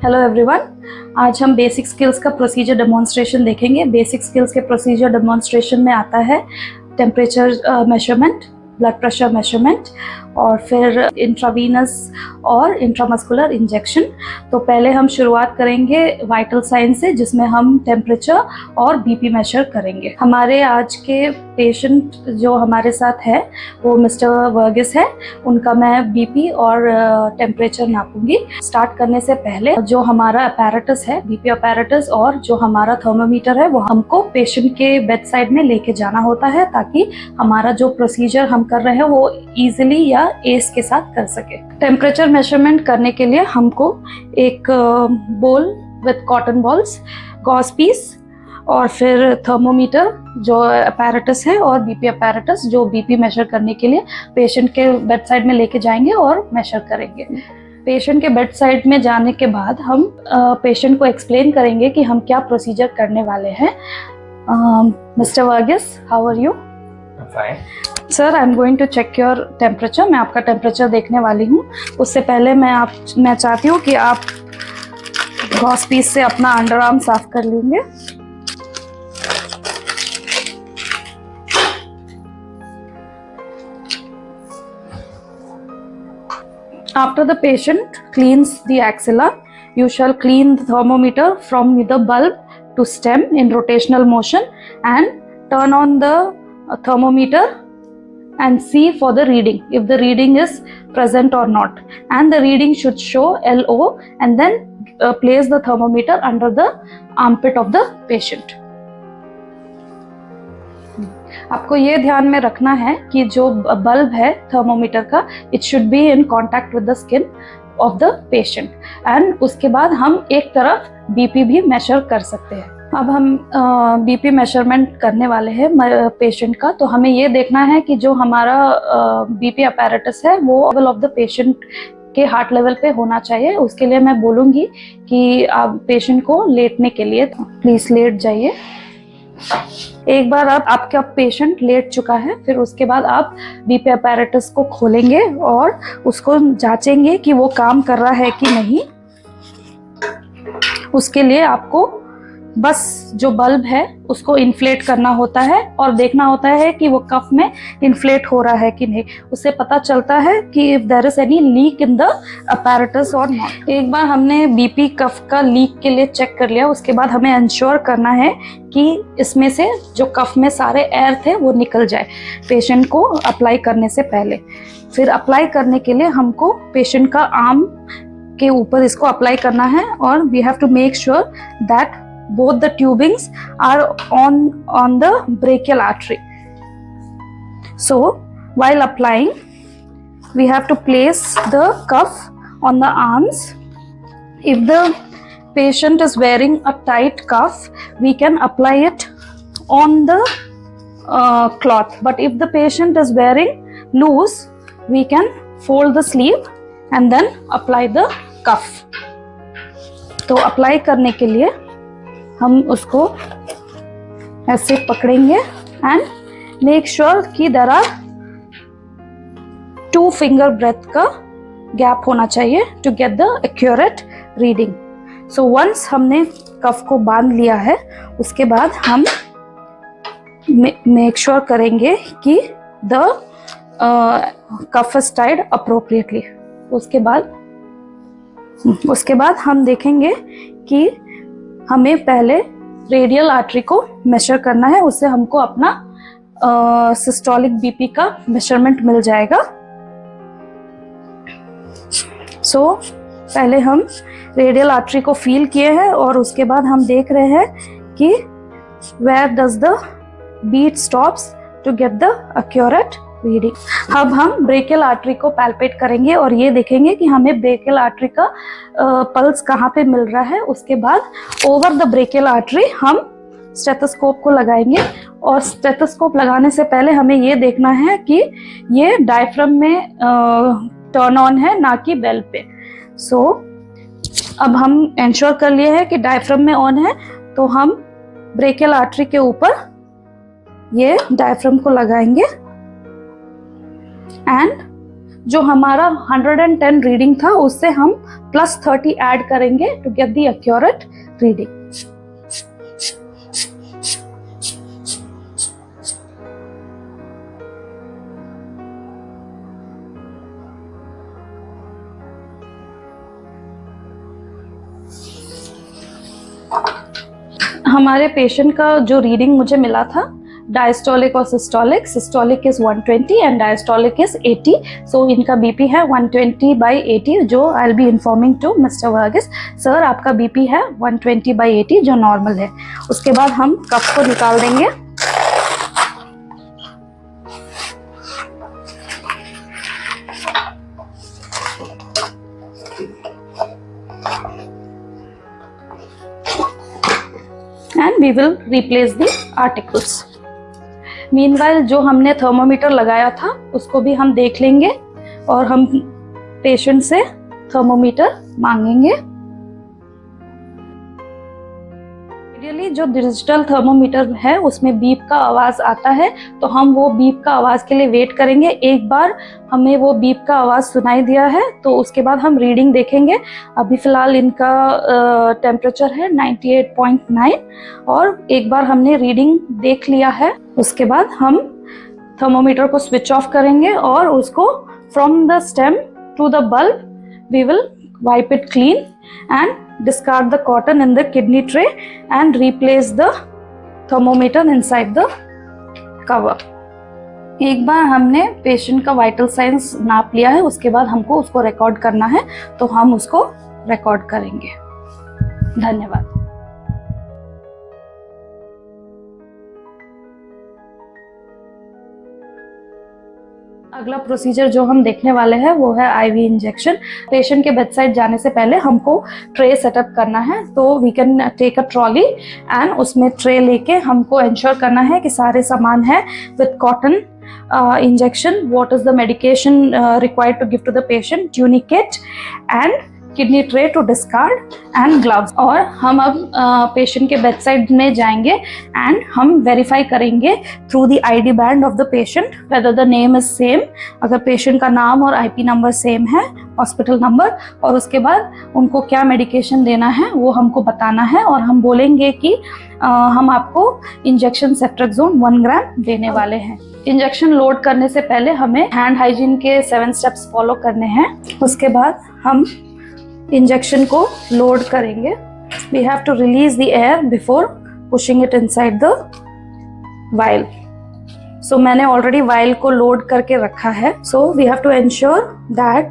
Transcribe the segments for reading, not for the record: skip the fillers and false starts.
Hello everyone, आज हम basic skills का प्रोसीजर डेमोन्स्ट्रेशन देखेंगे। बेसिक स्किल्स के प्रोसीजर डेमोन्स्ट्रेशन में आता है temperature measurement, blood pressure measurement और फिर इंट्रावीनस और इंट्रामस्कुलर इंजेक्शन। तो पहले हम शुरुआत करेंगे वाइटल साइन से, जिसमें हम टेम्परेचर और बीपी मेजर करेंगे। हमारे आज के पेशेंट जो हमारे साथ है वो मिस्टर वर्गिस है। उनका मैं बीपी और टेम्परेचर नापूंगी। स्टार्ट करने से पहले जो हमारा अपैरेटस है, बीपी अपैरेटस और जो हमारा थर्मोमीटर है, वो हमको पेशेंट के बेड साइड में लेके जाना होता है, ताकि हमारा जो प्रोसीजर हम कर रहे हैं वो इजीली या एस के साथ कर सके। टेम्परेचर मेजरमेंट करने के लिए हमको एक bowl with cotton balls, gauze piece और फिर थर्मोमीटर जो अपैरेटस है और बीपी अपैरेटस जो बीपी मेजर करने के लिए पेशेंट के बेड साइड में लेके जाएंगे और मेजर करेंगे। पेशेंट के बेड साइड में जाने के बाद हम पेशेंट को एक्सप्लेन करेंगे कि हम क्या प्रोसीजर करने वाले हैं। Mister Varghese, how are you? Fine. Sir, I am going to check your temperature. मैं आपका टेम्परेचर देखने वाली हूँ। उससे पहले मैं चाहती हूँ कि आप गॉस पीस से अपना अंडर आर्म साफ कर लेंगे। After the patient cleans the axilla, you shall clean the thermometer from the bulb to stem in rotational motion and turn on the thermometer and see for the reading, if the reading is present or not, and the reading should show LO, and then place the thermometer under the armpit of the patient. आपको ये ध्यान में रखना है कि जो bulb है thermometer का, it should be in contact with the skin of the patient, and उसके बाद हम एक तरफ बीपी भी मेजर कर सकते हैं। अब हम बीपी मेजरमेंट करने वाले हैं पेशेंट का। तो हमें ये देखना है कि जो हमारा बीपी अपैरेटस है वो लेवल ऑफ द पेशेंट के हार्ट लेवल पे होना चाहिए। उसके लिए मैं बोलूँगी कि आप पेशेंट को लेटने के लिए प्लीज़ लेट जाइए। एक बार आपका पेशेंट लेट चुका है, फिर उसके बाद आप बीपी अपैरेटस को खोलेंगे और उसको जांचेंगे कि वो काम कर रहा है कि नहीं। उसके लिए आपको बस जो बल्ब है उसको इन्फ्लेट करना होता है और देखना होता है कि वो कफ में इन्फ्लेट हो रहा है कि नहीं। उससे पता चलता है कि if there is any leak in the apparatus और नॉट। एक बार हमने बीपी कफ का लीक के लिए चेक कर लिया, उसके बाद हमें इंश्योर करना है कि इसमें से जो कफ में सारे एयर थे वो निकल जाए पेशेंट को अप्लाई करने से पहले। फिर अप्लाई करने के लिए हमको पेशेंट का आर्म के ऊपर इसको अप्लाई करना है और we have to make sure that both the tubings are on the brachial artery. So while applying, we have to place the cuff on the arms. If the patient is wearing a tight cuff, we can apply it on the cloth, but if the patient is wearing loose, we can fold the sleeve and then apply the cuff. तो apply करने के लिए हम उसको ऐसे पकड़ेंगे and make sure कि there are 2 finger breadth का गैप होना चाहिए to get the accurate reading. So once हमने कफ को बांध लिया है, उसके बाद हम मेक श्योर करेंगे कि the cuff is tied appropriately. उसके बाद हम देखेंगे कि हमें पहले रेडियल आर्टरी को मेजर करना है। उससे हमको अपना सिस्टोलिक बीपी का मेजरमेंट मिल जाएगा। सो पहले हम रेडियल आर्टरी को फील किए हैं और उसके बाद हम देख रहे हैं कि where does the beat stops to get the accurate reading. अब हम ब्रेकियल आर्टरी को पैल्पेट करेंगे और ये देखेंगे कि हमें ब्रेकियल आर्टरी का पल्स कहाँ पे मिल रहा है। उसके बाद ओवर द ब्रेकियल आर्टरी हम स्टेथोस्कोप को लगाएंगे और स्टेथोस्कोप लगाने से पहले हमें ये देखना है कि ये डायफ्राम में टर्न ऑन है, ना कि बेल पे। सो अब हम इंश्योर कर लिए हैं कि डायफ्राम में ऑन है, तो हम ब्रेकियल आर्टरी के ऊपर ये डायफ्राम को लगाएंगे एंड जो हमारा 110 रीडिंग था उससे हम +30 ऐड करेंगे to get the accurate reading. हमारे पेशेंट का जो रीडिंग मुझे मिला था, डायस्टोलिक और systolic, systolic is 120 and diastolic is 80। So इनका बीपी है 120/80, जो I will be informing to mister Varghese, sir आपका बीपी है 120/80 जो नॉर्मल है। उसके बाद हम कफ को निकाल देंगे। And we will replace the articles. Meanwhile जो हमने थर्मोमीटर लगाया था उसको भी हम देख लेंगे और हम पेशेंट से थर्मोमीटर मांगेंगे। आइडियली जो डिजिटल थर्मोमीटर है उसमें बीप का आवाज आता है, तो हम वो बीप का आवाज के लिए वेट करेंगे। एक बार हमें वो बीप का आवाज सुनाई दिया है तो उसके बाद हम रीडिंग देखेंगे। अभी फिलहाल इनका टेम्परेचर है 98.9 और एक बार हमने रीडिंग देख लिया है। उसके बाद हम थर्मोमीटर को स्विच ऑफ करेंगे और उसको from the stem to the bulb we will wipe it clean and discard the cotton in the kidney tray and replace the thermometer inside the cover. एक बार हमने पेशेंट का वाइटल साइंस नाप लिया है, उसके बाद हमको उसको रिकॉर्ड करना है, तो हम उसको रिकॉर्ड करेंगे। धन्यवाद। अगला प्रोसीजर जो हम देखने वाले हैं वो है आईवी इंजेक्शन। पेशेंट के बेड साइड जाने से पहले हमको ट्रे सेटअप करना है, तो we can take a trolley and उसमें ट्रे लेके हमको इंश्योर करना है कि सारे सामान है with cotton injection, what is the medication required to give to the patient, tourniquet and kidney tray to discard and gloves. और हम अब पेशेंट के बेड साइड में जाएंगे एंड हम वेरीफाई करेंगे through the ID band of the patient whether the name is same, अगर patient का नाम और आईपी नंबर सेम है, हॉस्पिटल नंबर, और उसके बाद उनको क्या मेडिकेशन देना है वो हमको बताना है। और हम बोलेंगे कि हम आपको इंजेक्शन सेफ्ट्रेक्सोन 1 ग्राम देने वाले हैं। इंजेक्शन लोड करने से पहले हमें हैंड हाइजीन के 7 स्टेप्स फॉलो करने हैं। उसके बाद हम इंजेक्शन को लोड करेंगे। We have to release the air before pushing it inside the vial. So मैंने ऑलरेडी वाइल को लोड करके रखा है, so we have to ensure that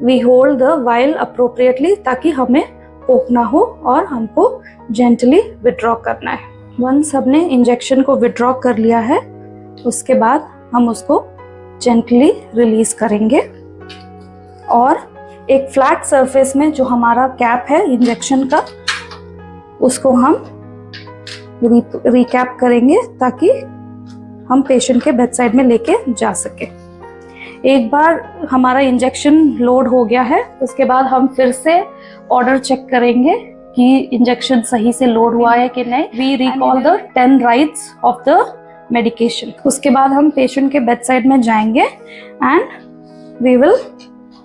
we hold the vial appropriately ताकि हमें पोक ना हो और हमको जेंटली विड्रॉ करना है। वंस हमने इंजेक्शन को विड्रॉ कर लिया है उसके बाद हम उसको जेंटली रिलीज करेंगे और एक फ्लैट सरफेस में जो हमारा कैप है इंजेक्शन का उसको हम रिकैप करेंगे ताकि हम पेशेंट के बेड साइड में लेके जा सके। एक बार हमारा इंजेक्शन लोड हो गया है उसके बाद हम फिर से ऑर्डर चेक करेंगे कि इंजेक्शन सही से लोड हुआ है कि नहीं। We recall the 10 rights of the medication. उसके बाद हम पेशेंट के बेड साइड में जाएंगे and we will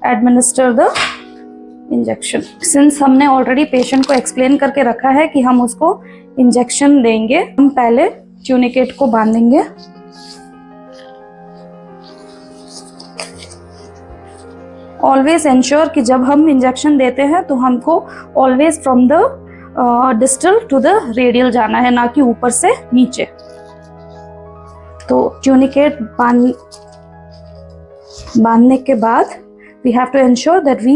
administer the injection. Since हमने ऑलरेडी पेशेंट को एक्सप्लेन करके रखा है कि हम उसको इंजेक्शन देंगे, हम पहले ट्यूनिकेट को बांधेंगे। ऑलवेज इंश्योर कि जब हम इंजेक्शन देते हैं तो हमको always from the distal to the radial जाना है, ना कि ऊपर से नीचे। तो ट्यूनिकेट बांधने के बाद we have to ensure that we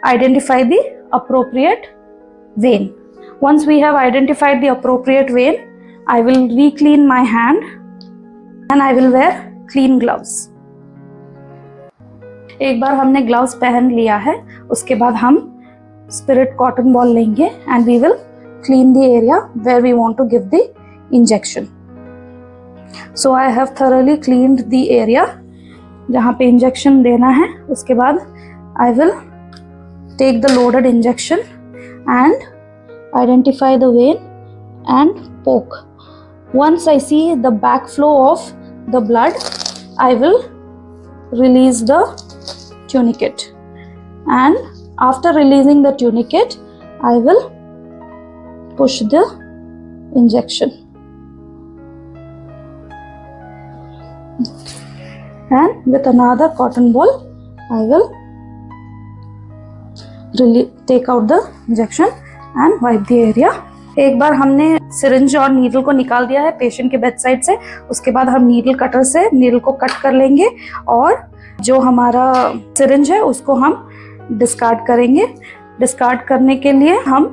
identify the appropriate vein. Once we have identified the appropriate vein, I will re-clean my hand and I will wear clean gloves. एक बार हमने ग्लव्स पहन लिया है उसके बाद हम स्पिरिट कॉटन बॉल लेंगे and we will clean the area where we want to give the injection. So I have thoroughly cleaned the area जहाँ पे इंजेक्शन देना है। उसके बाद I will take the loaded injection and identify the vein and poke. Once I see the back flow of the blood I will release the tunicate, and after releasing the tunicate I will push the injection, and with another cotton ball I will really take out the injection and wipe the area. एक बार हमने syringe और needle को निकाल दिया है patient के bed side से, उसके बाद हम नीडल कटर से नीडल को कट कर लेंगे और जो हमारा सिरिंज है उसको हम डिस्कार्ड करेंगे। डिस्कार्ड करने के लिए हम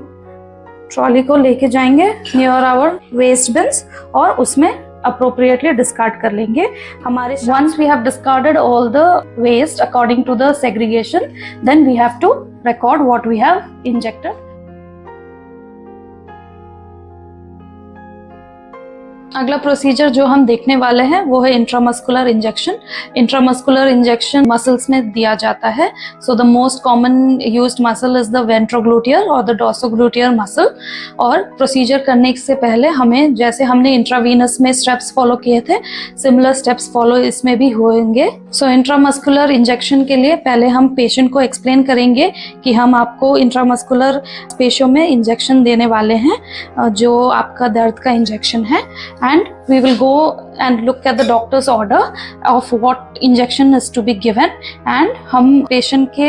ट्रॉली को लेके जाएंगे नियर आवर वेस्ट बिन्स और उसमें appropriately discard कर लेंगे हमारे। Once we have discarded all the waste according to the segregation, then we have to record what we have injected. अगला प्रोसीजर जो हम देखने वाले हैं वो है intramuscular injection. Intramuscular injection muscles में दिया जाता है। So the most common used muscle is the ventrogluteal or the dorsogluteal muscle. और प्रोसीजर करने से पहले हमें, जैसे हमने इंट्रावीनस में स्टेप्स फॉलो किए थे, सिमिलर स्टेप्स फॉलो इसमें भी होंगे। सो इंट्रामस्कुलर इंजेक्शन के लिए पहले हम पेशेंट को एक्सप्लेन करेंगे कि हम आपको इंट्रामस्कुलर पेशियों में इंजेक्शन देने वाले हैं जो आपका दर्द का इंजेक्शन है। And we will go and look at the doctor's order of what injection is to be given, and हम पेशेंट के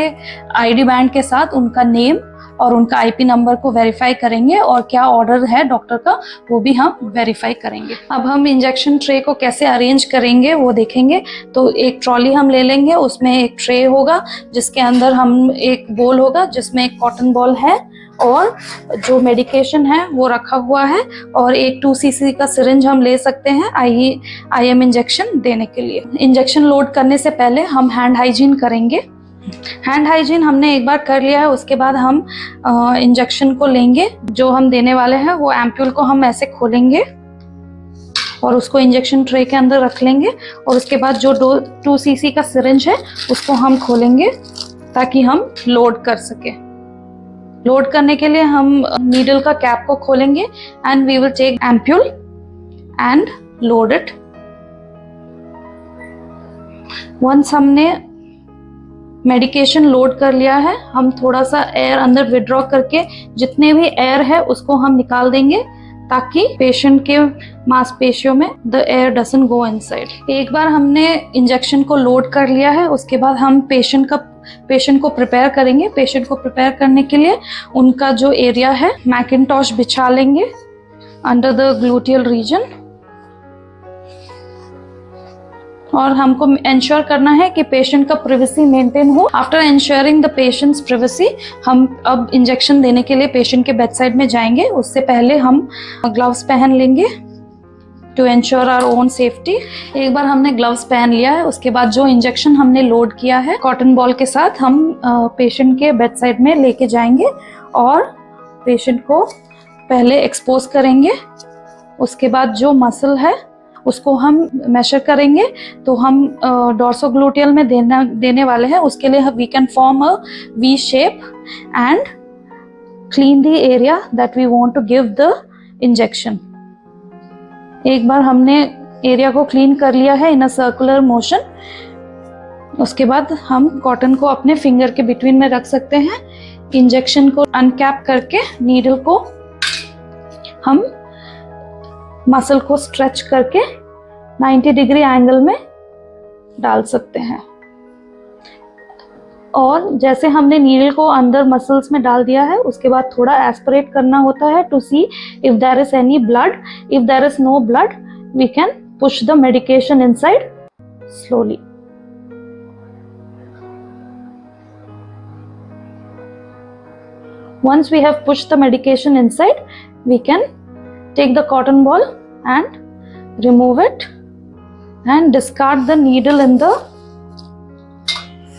आईडी बैंड के साथ उनका नेम और उनका आईपी नंबर को वेरीफाई करेंगे और क्या ऑर्डर है डॉक्टर का वो भी हम वेरीफाई करेंगे। अब हम इंजेक्शन ट्रे को कैसे अरेंज करेंगे वो देखेंगे। तो एक ट्रॉली हम ले लेंगे, उसमें एक ट्रे होगा जिसके अंदर हम एक बोल होगा जिसमें एक कॉटन बॉल है और जो मेडिकेशन है वो रखा हुआ है, और एक 2 cc का सिरिंज हम ले सकते हैं IM इंजेक्शन देने के लिए। इंजेक्शन लोड करने से पहले हम हैंड हाइजीन करेंगे। हैंड हाइजीन हमने एक बार कर लिया है, उसके बाद हम इंजेक्शन को लेंगे जो हम देने वाले हैं। वो एम्प्यूल को हम ऐसे खोलेंगे और उसको इंजेक्शन ट्रे के अंदर रख लेंगे, और उसके बाद जो 2 cc का सिरिंज है उसको हम खोलेंगे ताकि हम लोड कर सके। लोड करने के लिए हम नीडल का कैप को खोलेंगे and we will take ampoule and load it. Once हमने मेडिकेशन लोड कर लिया है, हम थोड़ा सा एयर अंदर विड्रॉ करके जितने भी एयर है उसको हम निकाल देंगे ताकि पेशेंट के मांसपेशियों में the air doesn't go inside. एक बार हमने इंजेक्शन को लोड कर लिया है, उसके बाद हम पेशेंट को प्रिपेयर करेंगे। पेशेंट को प्रिपेयर करने के लिए उनका जो एरिया है मैकिंटॉश बिछा लेंगे अंडर द ग्लूटियल रीजन, और हमको इंश्योर करना है कि पेशेंट का प्रिवेसी मेंटेन हो। After ensuring the patients privacy, हम अब इंजेक्शन देने के लिए पेशेंट के बेड साइड में जाएंगे। उससे पहले हम ग्लव्स पहन लेंगे to ensure our own safety. एक बार हमने ग्लव्स पहन लिया है, उसके बाद जो इंजेक्शन हमने लोड किया है कॉटन बॉल के साथ हम पेशेंट के बेड साइड में लेके जाएंगे और पेशेंट को पहले एक्सपोज करेंगे। उसके बाद जो मसल है उसको हम मेजर करेंगे। तो हम डोर्सोग्लूटियल में देने वाले हैं, उसके लिए we can form a V shape and clean the area that we want to give the injection. एक बार हमने एरिया को क्लीन कर लिया है इन अ सर्कुलर मोशन, उसके बाद हम कॉटन को अपने फिंगर के बिटवीन में रख सकते हैं। इंजेक्शन को अनकैप करके नीडल को हम मसल को स्ट्रेच करके 90 डिग्री एंगल में डाल सकते हैं। और जैसे हमने नीडल को अंदर मसल्स में डाल दिया है, उसके बाद थोड़ा एस्पिरेट करना होता है to see if there is any blood. If there is no blood we can push the medication inside slowly. Once we have pushed the medication inside, we can take the cotton ball and remove it and discard the needle in the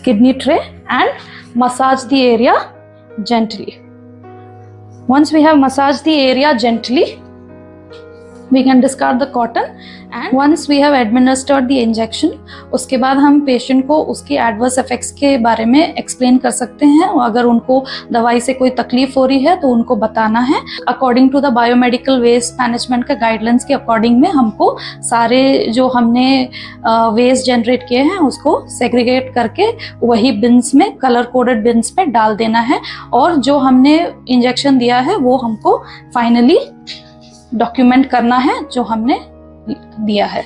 kidney tray and massage the area gently. Once we have massaged the area gently, we can discard the cotton and once we have administered the injection, उसके बाद हम patient को उसके adverse effects के बारे में explain कर सकते हैं। अगर उनको दवाई से कोई तकलीफ हो रही है तो उनको बताना है। According to the biomedical waste management के गाइडलाइंस के अकॉर्डिंग में हमको सारे जो हमने वेस्ट जनरेट किए हैं उसको सेग्रीगेट करके वही बिन्स में, कलर कोडेड बिन्स में डाल देना है, और जो हमने इंजेक्शन दिया है वो हमको फाइनली डॉक्यूमेंट करना है जो हमने दिया है।